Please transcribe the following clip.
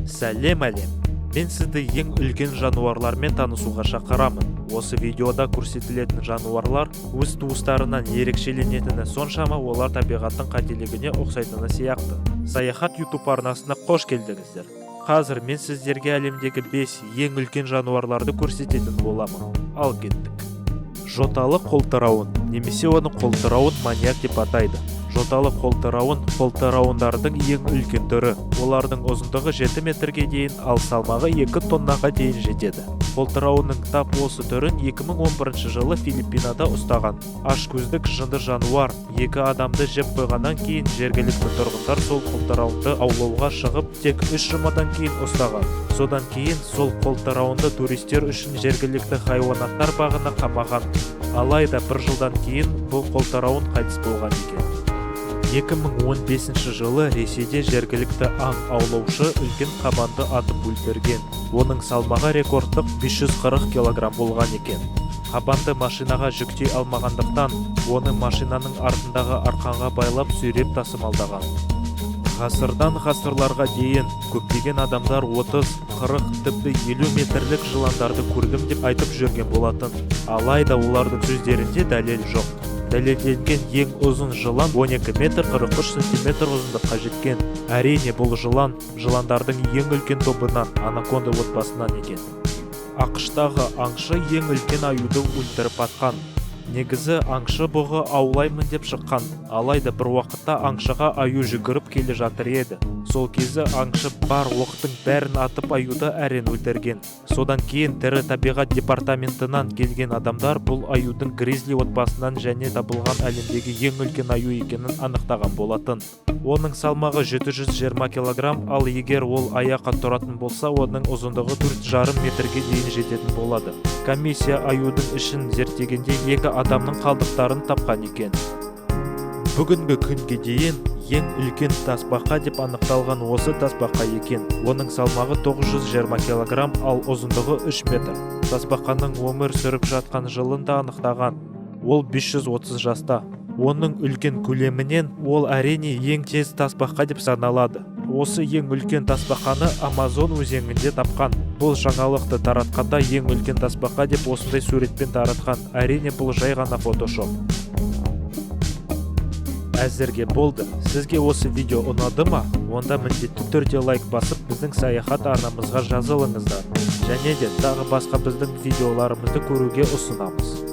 Сәлем әлем! Мен сізді ең үлкен жануарлармен танысуға шақырамын. Осы видеода көрсетілетін жануарлар өз туыстарынан ерекшеленетіні соншама олар табиғаттың қателігіне ұқсайтыны сияқты. Саяхат YouTube арнасына қош келдіңіздер. Қазір мен сіздерге әлемдегі 5 ең үлкен жануарларды көрсететін боламын. Ал кеттік. Жоталы қолтырауын, немесе оны қолтырауын маньяк деп атайды. Жоталы қолтырауындардың ең үлкен түрі. Олардың ұзындығы 7 метрге дейін, ал салмағы 2 тоннаға дейін жетеді. Қолтырауының тап осы түрін 2011 жылы Филиппинада ұстаған ашкөздік жынды жануар 2 адамды жеп қойғаннан кейін жергілікті тұрғындар сол қолтыраунды аулауға шығып, тек 3 жұмадан кейін ұстаған. Содан кейін сол қолтыраунды туристер үшін жергілікті хайуанаттар бағына қамаған. Алайда бір жылдан кейін бұл қолтыраун қайтыс болған екен. 2015 жылы Ресейде жергілікті аң аулаушы үлкен қабанды атып өлтірген. Оның салмағы рекордтық 540 кг болған екен. Қабанды машинаға жүктей алмағандықтан, оны машинаның артындағы арқанға байлап сүйреп тасымалдаған. Ғасырдан ғасырларға дейін көптеген адамдар 30, 40, тіпті 50 метрлік жыландарды көрдім деп айтып жүрген болатын. Алайда олардың сөздерінде дәлел жоқ. Дәлелденген ең ұзын жылан 12 метр 43 сантиметр ұзындыққа жеткен. Әрине бұл жыландардың ең үлкен тобынан, анаконда отбасынан екен. ақш-тағы аңшы ең үлкен аюды өлтіріп атқан. Негізі аңшы бұғы аулаймын деп шыққан. Алайда бір уақытта аңшыға аю жүгіріп келе жатыр еді. Сол кезі аңшы бар оқтың бәрін атып аюды әрең өлтірген. Содан кейін тірі табиғат департаментынан келген адамдар бұл аюдың гризли отбасынан және табылған әлемдегі ең үлкен аю екенін анықтаған болатын. Оның салмағы 720 кг, ал егер ол аяққа тұратын болса, оның ұзындығы 4,5 метрге дейін жететін болады. Комиссия аюдың ішін зерттегенде 2 адамның қалдықтарын тапқан екен. Бүгінгі күнге дейін ең үлкен тасбақа деп анықталған осы тасбақа екен. Оның салмағы 920 кг, ал ұзындығы 3 метр. Тасбақаның өмір сүріп жатқан жылын да анықтаған. Ол 530 жаста. Оның үлкен көлемінен ол әрине ең тез тасбақа деп саналады. Осы ең үлкен тасбақаны Амазон өзенінде тапқан. Бұл жаңалықты таратқанда ең үлкен тасбақа деп осындай суретпен таратқан. Әрине бұл жай ғана фотошоп. Әзірге болды. Сізге осы видео ұнады ма? Онда міндетті түрде лайк басып, біздің саяхат арнамызға жазылыңыздар. Және де тағы басқа біздің видеоларымызды көруге ұсынамыз.